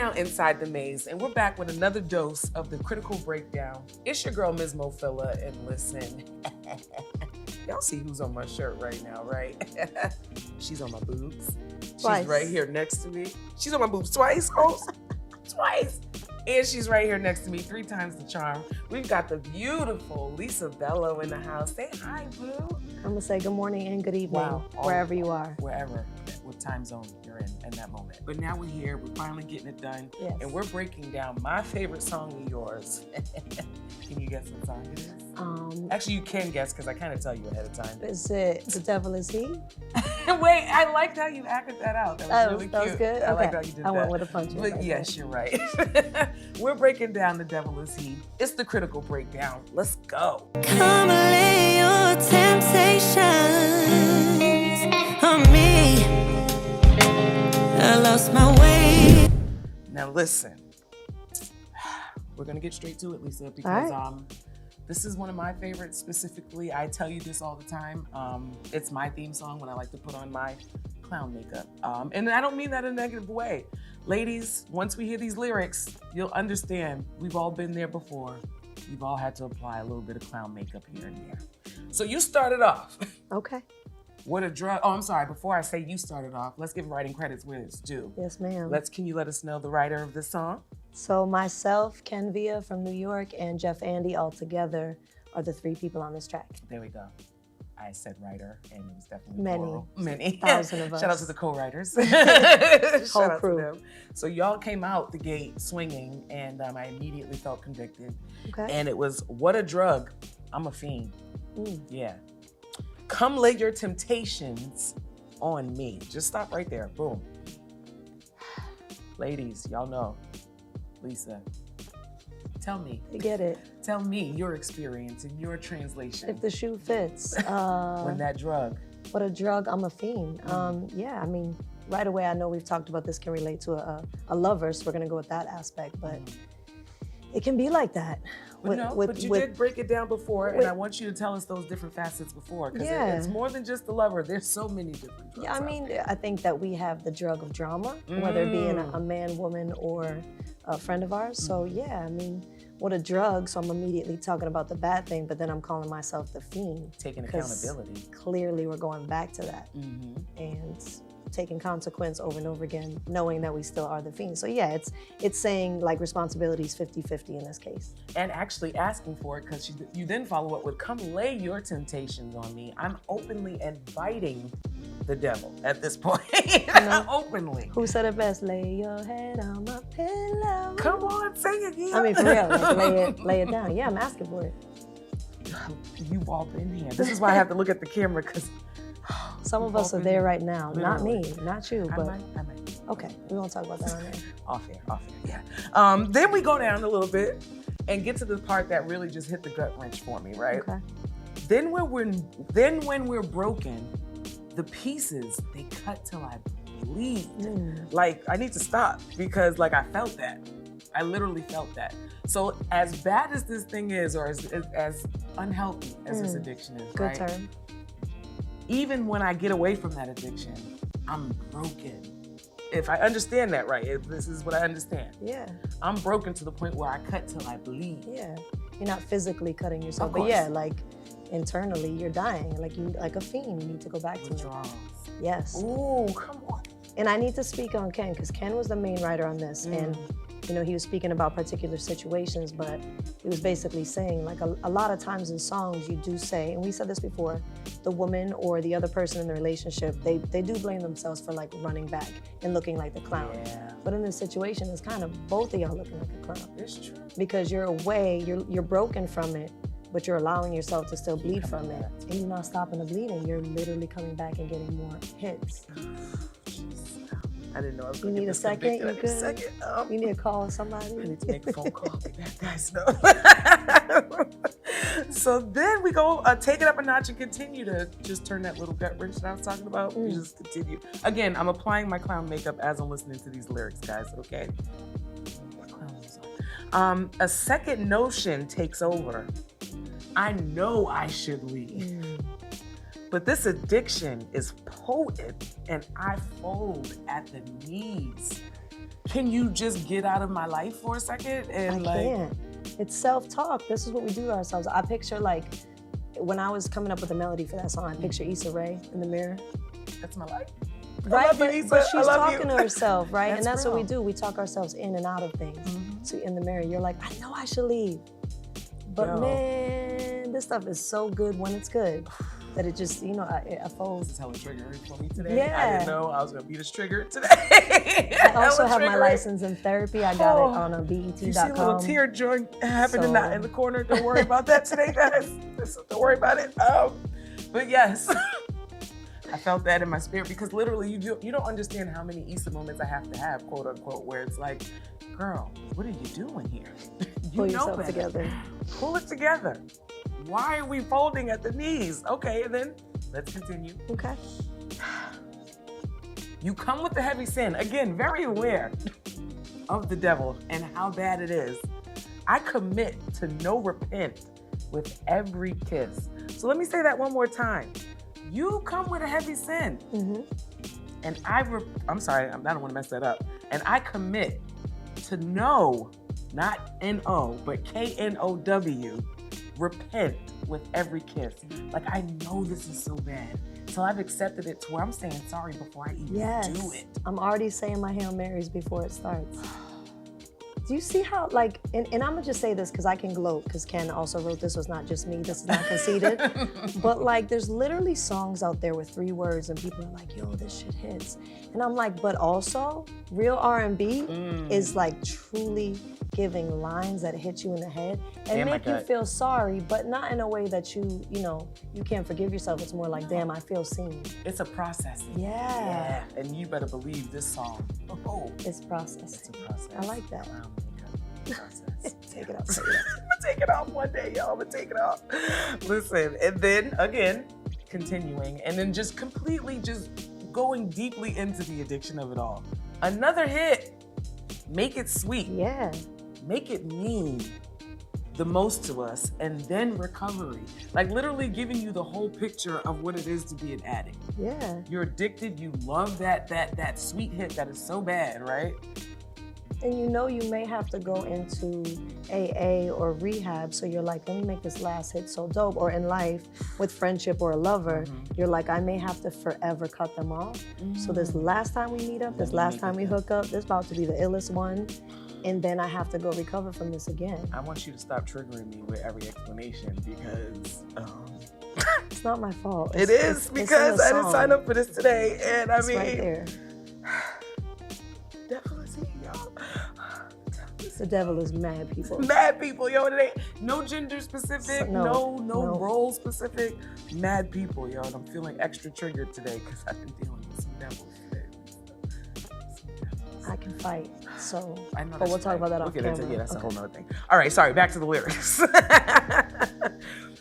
now Inside the Maze, and we're back with another dose of the critical breakdown. It's your girl, Mz Mophila, and listen, y'all see who's on my shirt right now, right? She's on my boobs. Twice. She's right here next to me. She's on my boobs twice, folks. Twice. And she's right here next to me, 3 times the charm. We've got the beautiful Lisa Bello in the house. Say hi, boo. I'm gonna say good morning and good evening, wherever you are. Wherever, what time zone you're in that moment. But now we're here, we're finally getting it done. Yes. And we're breaking down my favorite song of yours. Can you guess what song it is? Actually, you can guess because I kind of tell you ahead of time. Is it The Devil Is He? Wait, I liked how you acted that out. That was really cute. That was good? I okay. liked how you did I that. went with a punch. But yes, you're right. We're breaking down The Devil Is He. It's the critical breakdown. Let's go. Come lay your temptations on me. I lost my way. Now listen, we're gonna get straight to it, Lisa, because this is one of my favorites specifically. I tell you this all the time. It's my theme song when I like to put on my clown makeup. And I don't mean that in a negative way. Ladies, once we hear these lyrics, you'll understand we've all been there before. We've all had to apply a little bit of clown makeup here and there. So you started off. Okay. What a drug. Oh, I'm sorry. Before I say you started off, let's give writing credits where it's due. Yes, ma'am. Can you let us know the writer of this song? So myself, Ken Villa from New York, and Jeff Andy all together are the 3 people on this track. There we go. I said writer, and it was definitely Many. plural. Many. 1,000 of us. Shout out to the co-writers. Whole crew. To them. So y'all came out the gate swinging, and I immediately felt convicted. Okay. And it was, what a drug. I'm a fiend. Mm. Yeah. Come lay your temptations on me. Just stop right there. Boom. Ladies, y'all know. Lisa, tell me. I get it. Tell me your experience and your translation. If the shoe fits. When that drug. What a drug, I'm a fiend. Yeah, I mean, right away, I know we've talked about this can relate to a lover, so we're gonna go with that aspect, but it can be like that. But you did break it down before, and I want you to tell us those different facets before, because it's more than just the lover. There's so many different drugs. Yeah, I mean, I think that we have the drug of drama, whether it be in a man, woman, or a friend of ours. So yeah, I mean, what a drug. So I'm immediately talking about the bad thing, but then I'm calling myself the fiend. Taking accountability. Clearly, we're going back to that. And taking consequence over and over again, knowing that we still are the fiend. So yeah, it's saying like responsibility is 50-50 in this case. And actually asking for it, because you then follow up with, come lay your temptations on me. I'm openly inviting the devil at this point. Openly. Who said it best? Lay your head on my pillow. Come on, sing it again. I mean, for real, like lay it down. Yeah, I'm asking for it. You've all been here. This is why I have to look at the camera, because some of us are there right now. Literally. Not me, not you, but I might. Okay, we won't talk about that on there. Off air, yeah. Then we go down a little bit and get to the part that really just hit the gut wrench for me, right? Okay. Then when we're broken, the pieces, they cut till I bleed. Like, I need to stop, because like I felt that. I literally felt that. So as bad as this thing is, or as unhealthy as this addiction is, Good right? term. Even when I get away from that addiction, I'm broken. If I understand that right, if this is what I understand. Yeah. I'm broken to the point where I cut till I bleed. Yeah. You're not physically cutting yourself, Of but course. yeah, like internally you're dying. Like a fiend, you need to go back to it. Withdrawals. Yes. Ooh, come on. And I need to speak on Ken, because Ken was the main writer on this. And you know, he was speaking about particular situations, but he was basically saying, like, a lot of times in songs you do say, and we said this before, the woman or the other person in the relationship, they do blame themselves for like running back and looking like the clown. Yeah. But in this situation, it's kind of both of y'all looking like a clown. It's true. Because you're away, you're broken from it, but you're allowing yourself to still bleed from it. And you're not stopping the bleeding, you're literally coming back and getting more hits. I didn't know I was You going to need get a this second? convicted. You I need a good? second. You need to call somebody. I need to make a phone call. Get that guys know. So then we go take it up a notch and continue to just turn that little gut wrench that I was talking about. We just continue. Again, I'm applying my clown makeup as I'm listening to these lyrics, guys, okay? A second notion takes over. I know I should leave. But this addiction is potent, and I fold at the knees. can you just get out of my life for a second? And I can't. It's self-talk. This is what we do to ourselves. I picture like, when I was coming up with the melody for that song, I picture Issa Rae in the mirror. That's my life. Right, but she's talking to herself, right? And that's real. what we do. We talk ourselves in and out of things. So in the mirror, you're like, I know I should leave. But man, this stuff is so good when it's good that it just, you know, I fold. This is hella triggering for me today. Yeah. I didn't know I was going to be this triggered today. I also have my license in therapy. I got it on BET.com. You see a little tear joint happening in the corner. Don't worry about that today, guys. Don't worry about it. But yes, I felt that in my spirit because literally you don't understand how many Issa moments I have to have, quote unquote, where it's like, girl, what are you doing here? Pull yourself together. Pull it together. Why are we folding at the knees? Okay, and then let's continue. Okay. You come with the heavy sin. Again, very aware of the devil and how bad it is. I commit to no repent with every kiss. So let me say that one more time. You come with a heavy sin. And I'm sorry, I don't want to mess that up. And I commit to no, not N-O, but K-N-O-W, repent with every kiss. Like, I know this is so bad. So I've accepted it to where I'm saying sorry before I even do it. I'm already saying my Hail Marys before it starts. Do you see how, like, and I'm gonna just say this because I can gloat, because Ken also wrote this was not just me, this is not conceited. But like, there's literally songs out there with 3 words and people are like, yo, this shit hits. And I'm like, but also, real R&B is like truly giving lines that hit you in the head and make you feel sorry, but not in a way that you can't forgive yourself. It's more like, damn, I feel seen. It's a process. Yeah. And you better believe this song. It's processing. It's a process. I like that. Process. Take it off. I'm gonna take it off one day, y'all. I'm gonna take it off. Listen, and then again, continuing, and then just completely just going deeply into the addiction of it all. Another hit. Make it sweet. Yeah. Make it mean the most to us, and then recovery. Like literally giving you the whole picture of what it is to be an addict. Yeah. You're addicted, you love that sweet hit that is so bad, right? And you know you may have to go into AA or rehab, so you're like, let me make this last hit so dope. Or in life, with friendship or a lover, you're like, I may have to forever cut them off. So this last time we meet up, this last time we hook up, this about to be the illest one. And then I have to go recover from this again. I want you to stop triggering me with every explanation because it's not my fault. It is because I didn't sign up for this today. And I mean, right there. Devil is here, y'all. The devil is mad people. Mad people, yo. It ain't no gender specific, no role specific. Mad people, yo. And I'm feeling extra triggered today because I've been dealing with some devils today. I can fight, so. I know, but we'll talk about that off camera. Yeah, that's a whole nother thing. All right, sorry, back to the lyrics.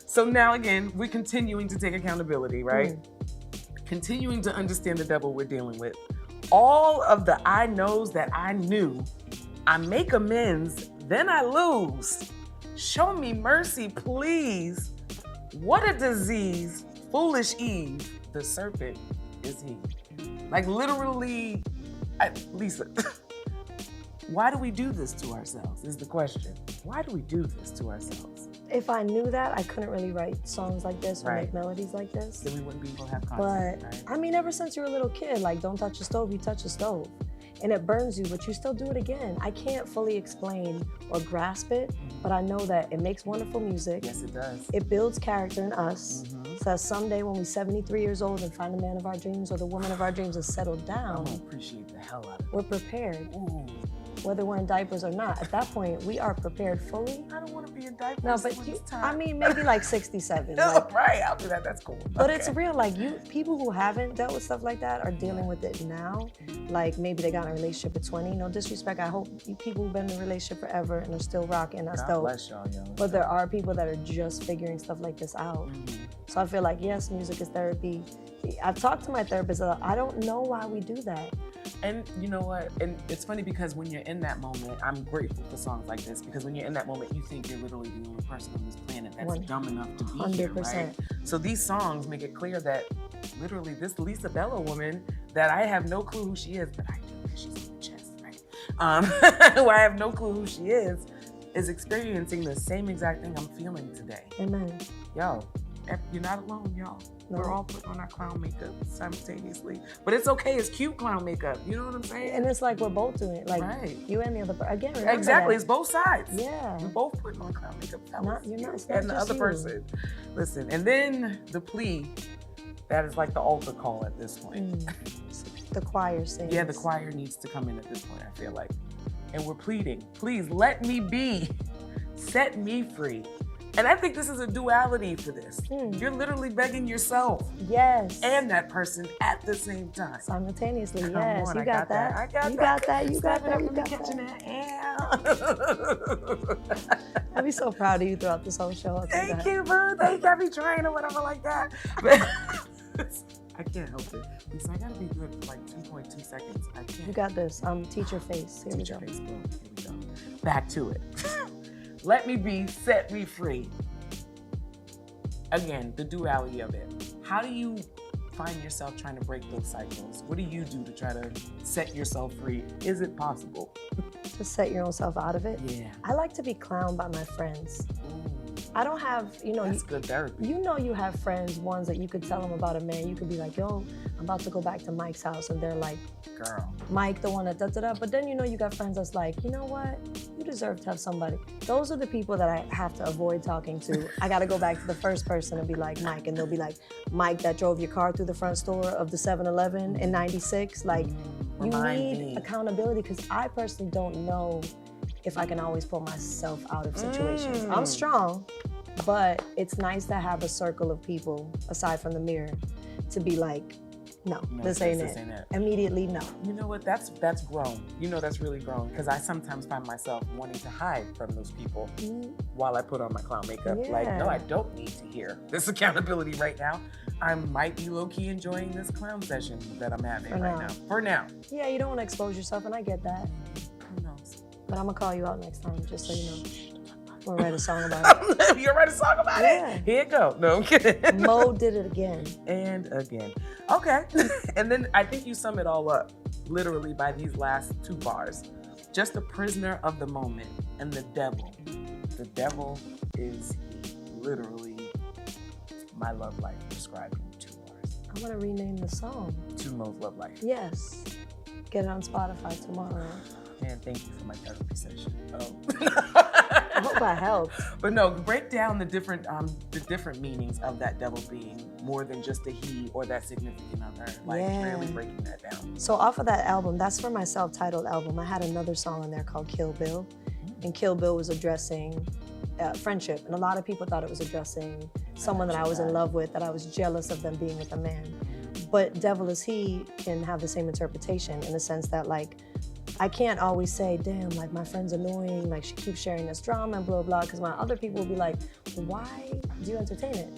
So now again, we're continuing to take accountability, right? Continuing to understand the devil we're dealing with. All of the I knows that I knew, I make amends, then I lose. Show me mercy, please. What a disease, foolish Eve, the serpent is he. Like literally, Lisa, why do we do this to ourselves is the question. Why do we do this to ourselves? If I knew that, I couldn't really write songs like this or make melodies like this. Then we wouldn't be able to have But content, right? I mean, ever since you were a little kid, like don't touch the stove, you touch the stove. And it burns you, but you still do it again. I can't fully explain or grasp it, but I know that it makes wonderful music. Yes, it does. It builds character in us. So that someday when we're 73 years old and find the man of our dreams or the woman of our dreams and settle down, I'm gonna appreciate the hell out of it. we're prepared. Ooh. Whether we're in diapers or not. At that point, we are prepared fully. I don't want to be in diapers. No, but I mean, maybe like 67. Like, right, I'll do that. That's cool. But it's real. Like people who haven't dealt with stuff like that are dealing with it now. Like maybe they got in a relationship at 20. No disrespect. I hope people who've been in a relationship forever and are still rocking. That's dope. Bless y'all, yo. But there are people that are just figuring stuff like this out. So I feel like yes, music is therapy. I've talked to my therapist. I don't know why we do that. And you know what? And it's funny because when you're in that moment, I'm grateful for songs like this because when you're in that moment, you think you're literally the only person on this planet that's dumb enough to be here, right? So these songs make it clear that literally this Lisa Bello woman that I have no clue who she is, but I do know she's on the chest, right? where I have no clue who she is experiencing the same exact thing I'm feeling today. Amen. Yo, you're not alone, y'all. No. We're all putting on our clown makeup simultaneously. But it's okay, it's cute clown makeup. You know what I'm saying? And it's like we're both doing it. Like Right. you and the other person. Again, remember Exactly, that. it's both sides. Yeah. We're both putting on clown makeup. You're not, it's And not the just other you. person. Listen, and then the plea, that is like the altar call at this point. The choir sings. Yeah, the choir needs to come in at this point, I feel like. And we're pleading, please let me be, set me free. And I think this is a duality for this. You're literally begging yourself Yes. and that person at the same time. Simultaneously, Come yes. on, You I got that. I got You that. got that. You got Stepping that. up You in the got kitchen that. and I'll be so proud of you throughout this whole show. Thank you, boo. Thank you. I be trying or whatever like that. But I can't help it. Lisa, I gotta be good for like 2.2 seconds. I can't. You got this. Teacher face. Here Teacher we go. face, boom. Here we go. Back to it. Let me be, set me free. Again, the duality of it. How do you find yourself trying to break those cycles? What do you do to try to set yourself free? Is it possible? To set your own self out of it. Yeah. I like to be clowned by my friends. I don't have, That's good therapy. you know you have friends, ones that you could tell them about a man. You could be like, yo, I'm about to go back to Mike's house. And they're like, Girl. Mike, the one that da-da-da. But then you got friends that's like, you know what? You deserve to have somebody. Those are the people that I have to avoid talking to. I got to go back to the first person and be like, Mike. And they'll be like, Mike that drove your car through the front door of the 7-Eleven in 96. Like, you need accountability because I personally don't know if I can always pull myself out of situations. I'm strong, but it's nice to have a circle of people aside from the mirror to be like, no, this ain't it. Immediately, no. You know what? That's grown. You know that's really grown because I sometimes find myself wanting to hide from those people while I put on my clown makeup. Yeah. Like, no, I don't need to hear this accountability right now. I might be low-key enjoying this clown session that I'm having now. For now. Yeah, you don't want to expose yourself, and I get that. Who knows? But I'm gonna call you out next time, just so you know. We'll write a song about it. You'll write a song about it? Here you go. No, I'm kidding. Mo did it again. And again. Okay. And then I think you sum it all up, literally, by these last two bars. Just a prisoner of the moment and the devil. The devil is literally my love life described in 2 bars. I'm gonna rename the song. To Mo's love life. Yes. Get it on Spotify tomorrow. Man, thank you for my therapy session. I hope I helped. But no, break down the different meanings of that devil being more than just a he or that significant other. Like really breaking that down. So off of that album, that's for my self-titled album. I had another song in there called Kill Bill. And Kill Bill was addressing friendship. And a lot of people thought it was addressing someone that I was in love with, that I was jealous of them being with a man. But Devil is He can have the same interpretation in the sense that like, I can't always say, damn, like my friend's annoying, like she keeps sharing this drama and blah, blah, because my other people will be like, why do you entertain it?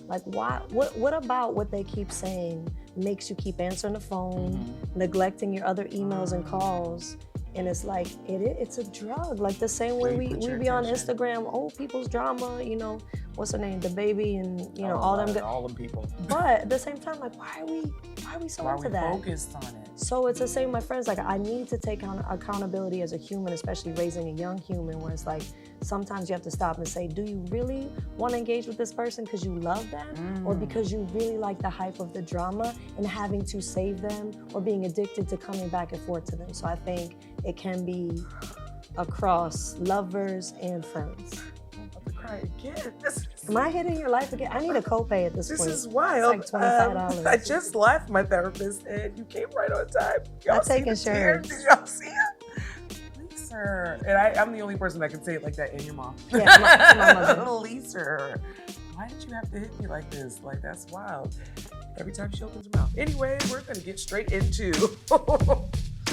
Like, why? What about what they keep saying makes you keep answering the phone, neglecting your other emails and calls? And it's like, it's a drug. Like the same way we be on Instagram, old people's drama, what's her name, the baby and, all them people. But at the same time, like, why are we so into that? Focused on it. So it's the same, my friends, like I need to take accountability as a human, especially raising a young human, where it's like, sometimes you have to stop and say, do you really want to engage with this person because you love them or because you really like the hype of the drama and having to save them or being addicted to coming back and forth to them? So I think it can be across lovers and friends. I'm about to cry again. Am I hitting your life again? I need a copay at this point. This is wild. It's like $25. I just left my therapist and you came right on time. Y'all I take insurance. Did y'all see it? Lisa. And I'm the only person that can say it like that, and your mom. Yeah, my mother. Lisa, why did you have to hit me like this? Like, that's wild. Every time she opens her mouth. Anyway, we're going to get straight into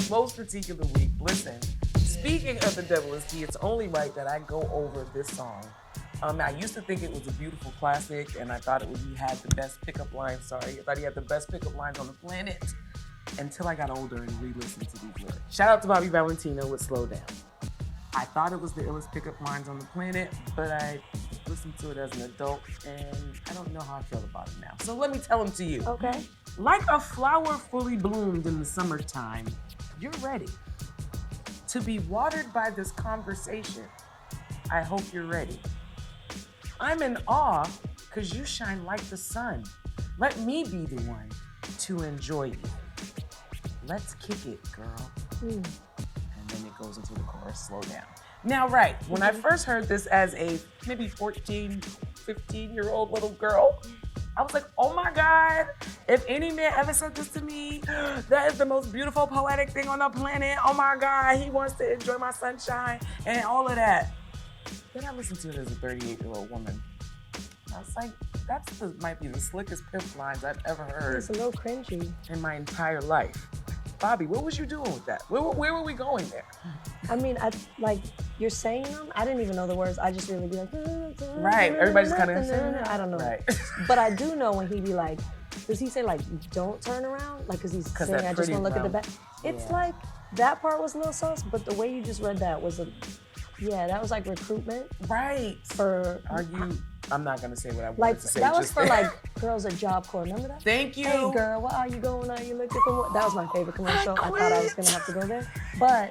most critique of the week. Listen, speaking of the devil is he, it's only right that I go over this song. I used to think it was a beautiful classic, and I thought he had the best pickup lines. I thought he had the best pickup lines on the planet until I got older and re-listened to these lyrics. Shout out to Bobby Valentino with Slow Down. I thought it was the illest pickup lines on the planet, but I listened to it as an adult, and I don't know how I feel about it now. So let me tell them to you. Okay. Like a flower fully bloomed in the summertime, you're ready To be watered by this conversation, I hope you're ready. I'm in awe because you shine like the sun. Let me be the one to enjoy you. Let's kick it, girl. And then it goes into the chorus, slow down. Now, right, when I first heard this as a maybe 14, 15-year-old little girl, I was like, oh my God, if any man ever said this to me, that is the most beautiful, poetic thing on the planet. Oh my God, he wants to enjoy my sunshine and all of that. Then I listened to it as a 38-year-old woman. I was like, might be the slickest pimp lines I've ever heard. It's a little cringy. In my entire life. Bobby, what was you doing with that? Where were we going there? I mean, you're saying them. I didn't even know the words. I just really be like, right. Everybody's kind of, I don't know. Right. But I do know when he be like, does he say like, don't turn around? Like, cause he's saying, I just want to look at the back. It's like, that part was a little sus, but the way you just read that was that was like recruitment. Right. I'm not gonna say what I wanted to say. That was for like girls at Job Corps. Remember that? Thank you. Hey girl, what are you going? Are you looking for what? That was my favorite commercial. I thought I was gonna have to go there, but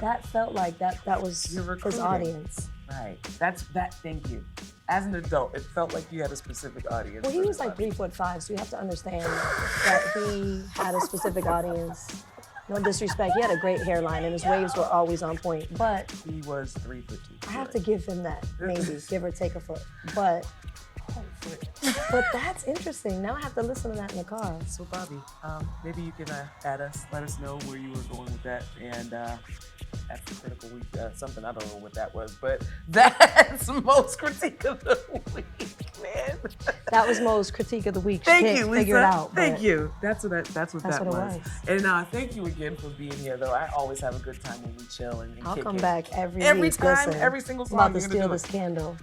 that felt like that was his audience. Right. Thank you. As an adult, it felt like you had a specific audience. Well, he was like 3'5", so you have to understand that he had a specific audience. No disrespect, he had a great hairline and his waves were always on point, but he was 3'2". I have to give him that, maybe, give or take a foot. But that's interesting. Now I have to listen to that in the car. So Bobby, maybe you can add us, let us know where you were going with that, and that's the critical week, something, I don't know what that was, but that's most critique of the week, man. That was most critique of the week. Thank you, Lisa. Figure it out. Thank you. That's what that was. And thank you again for being here, though. I always have a good time when we chill and I'll kick come it. back every Every week. time, Listen, every single song. I'm about to steal this candle.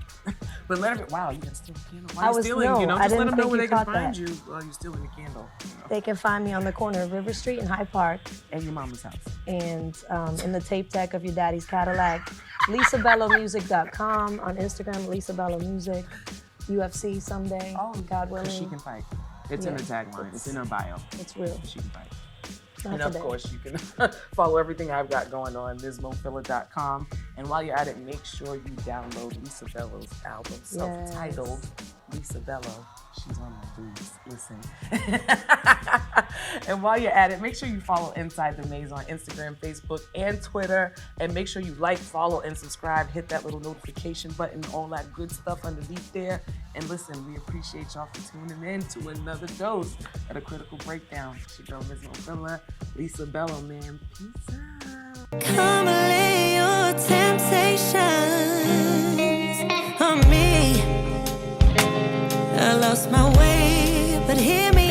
But wow, you can steal the candle. Why are you stealing? Just let them know where they can find you while you're stealing the candle. They can find me on the corner of River Street and Hyde Park. And your mama's house. And in the tape deck of your daddy's Cadillac. LisaBelloMusic.com, on Instagram, Lisa Bello Music. UFC someday, God willing. She can fight. It's in her tagline. It's in her bio. It's real. She can fight. Not and today. Of course, you can follow everything I've got going on, MzMophila.com. And while you're at it, make sure you download Lisa Bello's album, self-titled Lisa Bello. She's on my boobs. Listen. And while you're at it, make sure you follow Insidethemaze on Instagram, Facebook, and Twitter. And make sure you like, follow, and subscribe. Hit that little notification button, all that good stuff underneath there. And listen, we appreciate y'all for tuning in to another dose at A Critical Breakdown. It's your girl, Mz Mophila, Lisa Bello, man. Peace out. Come lay your temptations on me. I lost my way, but hear me